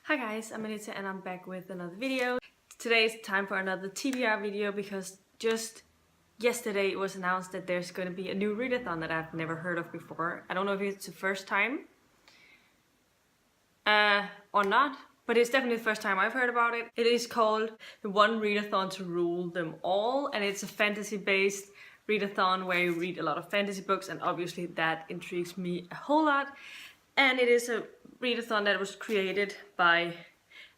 Hi guys, I'm Anita and I'm back with another video. Today is time for another TBR video because just yesterday it was announced that there's going to be a new readathon that I've never heard of before. I don't know if it's the first time or not, but it's definitely the first time I've heard about it. It is called The One Readathon to Rule Them All, and it's a fantasy-based readathon where you read a lot of fantasy books, and obviously that intrigues me a whole lot. And it is a readathon that was created by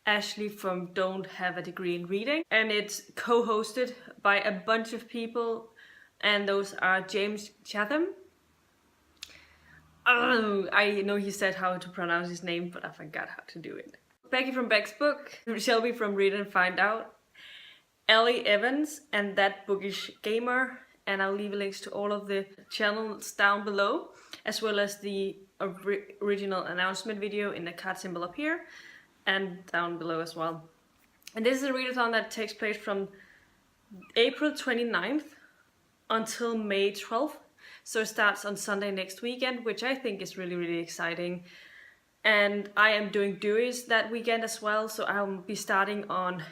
Ashley from Don't Have a Degree in Reading, and it's co-hosted by a bunch of people, and those are James Chatham. Oh, I know he said how to pronounce his name, but I forgot how to do it. Becky from Beck's book, Shelby from Read and Find Out, Ellie Evans, and That Bookish Gamer, and I'll leave links to all of the channels down below, as well as the original announcement video in the card symbol up here and down below as well. And this is a readathon that takes place from April 29th until May 12th. So it starts on Sunday next weekend, which I think is really exciting. And I am doing Dewey's that weekend as well, so I'll be starting on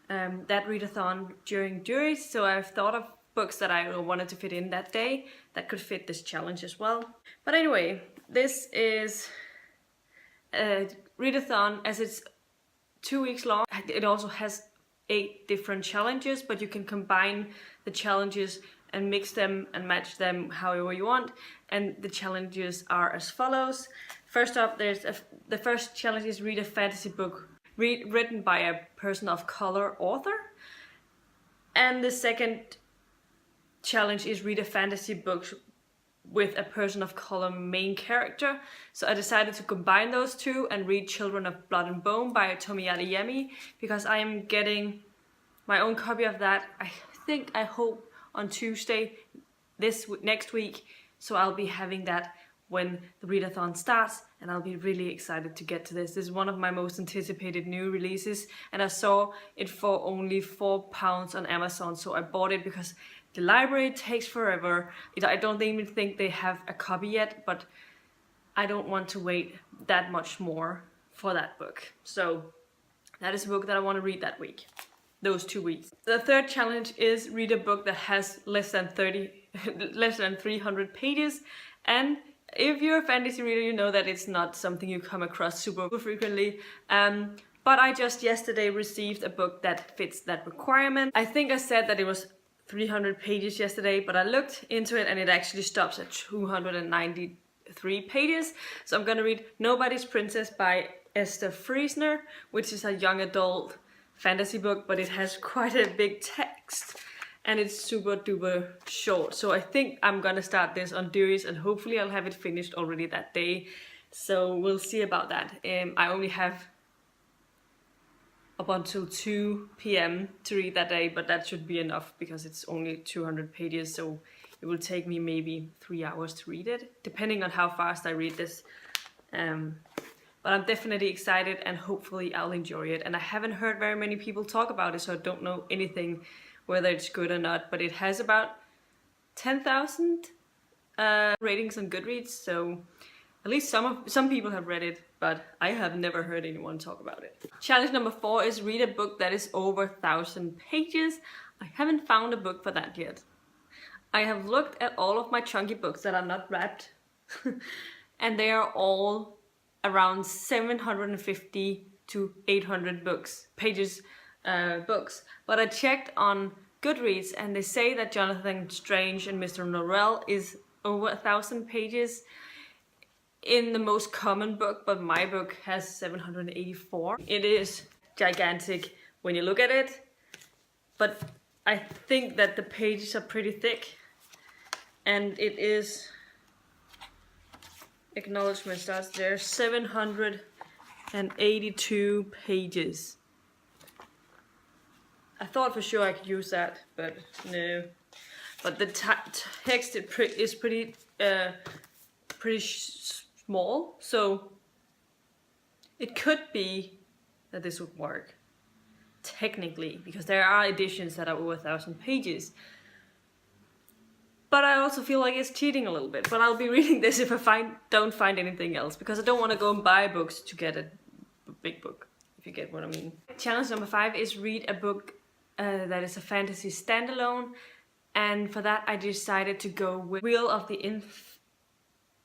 that readathon during Dewey's. So I've thought of books that I wanted to fit in that day that could fit this challenge as well. But anyway, this is a readathon as it's 2 weeks long. It also has 8 different challenges, but you can combine the challenges and mix them and match them however you want. And the challenges are as follows. First up, the first challenge is read a fantasy book written by a person of color author. And the second challenge is read a fantasy book with a person of color main character. So I decided to combine those two and read Children of Blood and Bone by Tomoyari Yami, because I am getting my own copy of that, I hope on Tuesday next week. So I'll be having that when the readathon starts, and I'll be really excited to get to this. This is one of my most anticipated new releases, and I saw it for only £4 on Amazon, so I bought it because the library takes forever. I don't even think they have a copy yet, but I don't want to wait that much more for that book. So that is a book that I want to read that week, those 2 weeks. The third challenge is read a book that has less than 300 pages. And if you're a fantasy reader, you know that it's not something you come across super frequently. But I just yesterday received a book that fits that requirement. I think I said that it was 300 pages yesterday, but I looked into it and it actually stops at 293 pages. So I'm gonna read Nobody's Princess by Esther Friesner, which is a young adult fantasy book, but it has quite a big text and it's super duper short. So I think I'm gonna start this on Dewey's and hopefully I'll have it finished already that day. So we'll see about that. I only have up until 2 p.m. to read that day, but that should be enough because it's only 200 pages, so it will take me maybe 3 hours to read it, depending on how fast I read this. But I'm definitely excited and hopefully I'll enjoy it. And I haven't heard very many people talk about it, so I don't know anything whether it's good or not, but it has about 10,000 ratings on Goodreads, so at least some people have read it, but I have never heard anyone talk about it. Challenge number 4 is read a book that is over 1,000 pages. I haven't found a book for that yet. I have looked at all of my chunky books that are not wrapped, and they are all around 750 to 800 pages books. But I checked on Goodreads and they say that Jonathan Strange and Mr. Norrell is over 1,000 pages in the most common book, but my book has 784. It is gigantic when you look at it, but I think that the pages are pretty thick, and it is, acknowledgement starts there, 782 pages. I thought for sure I could use that, but no. But the text is pretty small, so it could be that this would work technically, because there are editions that are over 1,000 pages. But I also feel like it's cheating a little bit. But I'll be reading this if I don't find anything else, because I don't want to go and buy books to get a big book, if you get what I mean. Challenge number 5 is read a book that is a fantasy standalone, and for that I decided to go with Wheel of the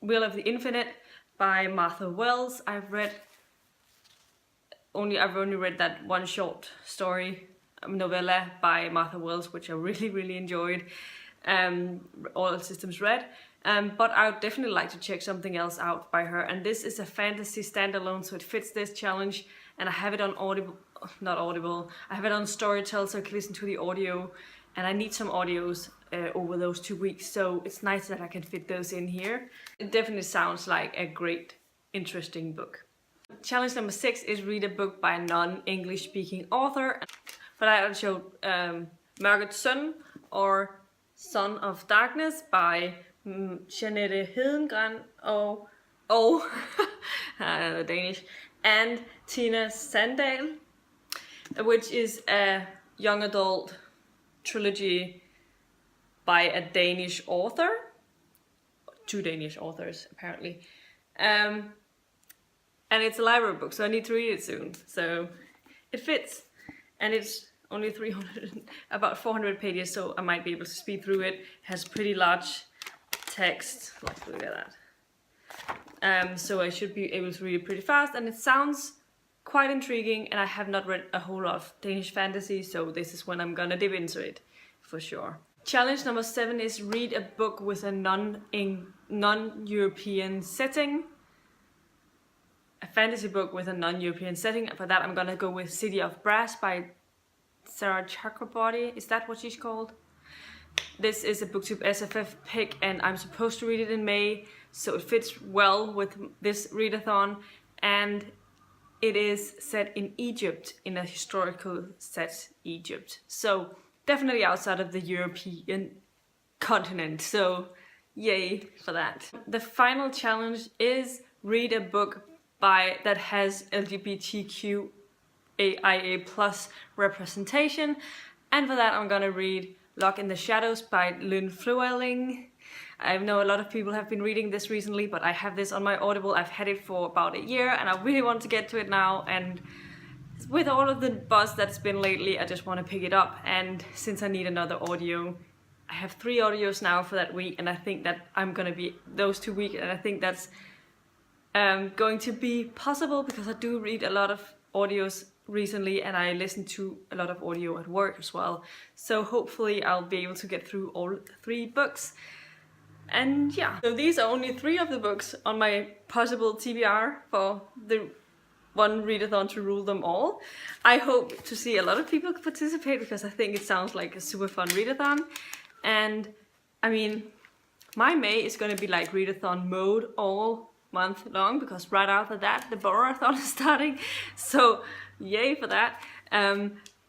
Infinite by Martha Wells. I've only read that one short story novella by Martha Wells, which I really enjoyed. All systems read. But I would definitely like to check something else out by her. And this is a fantasy standalone, so it fits this challenge. And I have it on I have it on Storytel, so I can listen to the audio. And I need some audios over those 2 weeks, so it's nice that I can fit those in here. It definitely sounds like a great, interesting book. Challenge number 6 is read a book by a non-English speaking author. For that I showed Mørkets Søn, or Son of Darkness by Jeanette Hedengren og Danish, and Tina Sandal, which is a young adult trilogy by a Danish author. 2 Danish authors apparently. And it's a library book, so I need to read it soon. So it fits, and it's only about 400 pages, so I might be able to speed through it. It has pretty large text. Let's look at that. So I should be able to read it pretty fast, and it sounds quite intriguing. And I have not read a whole lot of Danish fantasy, so this is when I'm gonna dip into it for sure. Challenge number 7 is read a book with a non-European setting. A fantasy book with a non-European setting. For that I'm gonna go with City of Brass by Sarah Chakraborty. Is that what she's called? This is a BookTube SFF pick, and I'm supposed to read it in May, so it fits well with this readathon. And it is set in Egypt, in a historical set Egypt. So definitely outside of the European continent, so yay for that. The final challenge is read a book that has LGBTQIA plus representation, and for that I'm gonna read Lock in the Shadows by Lynn Fluelling. I know a lot of people have been reading this recently, but I have this on my Audible. I've had it for about a year and I really want to get to it now, and with all of the buzz that's been lately, I just want to pick it up. And since I need another audio, I have 3 audios now for that week, and I think that I'm gonna be those 2 weeks, and I think that's going to be possible because I do read a lot of audios recently, and I listen to a lot of audio at work as well. So hopefully I'll be able to get through all 3 books. And yeah, so these are only 3 of the books on my possible TBR for the one readathon to rule them all. I hope to see a lot of people participate because I think it sounds like a super fun readathon. And I mean, my May is going to be like readathon mode all month long, because right after that the Borathon is starting, so yay for that.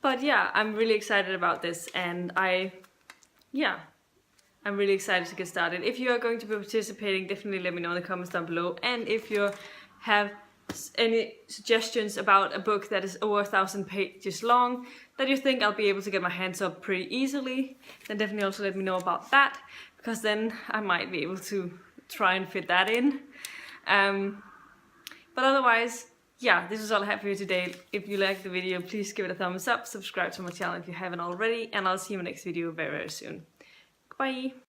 But yeah, I'm really excited about this, and I'm really excited to get started. If you are going to be participating, definitely let me know in the comments down below. And if you have any suggestions about a book that is over 1,000 pages long that you think I'll be able to get my hands up pretty easily, then definitely also let me know about that, because then I might be able to try and fit that in. But otherwise, yeah, this is all I have for you today. If you liked the video, please give it a thumbs up, subscribe to my channel if you haven't already, and I'll see you in my next video very soon. Bye!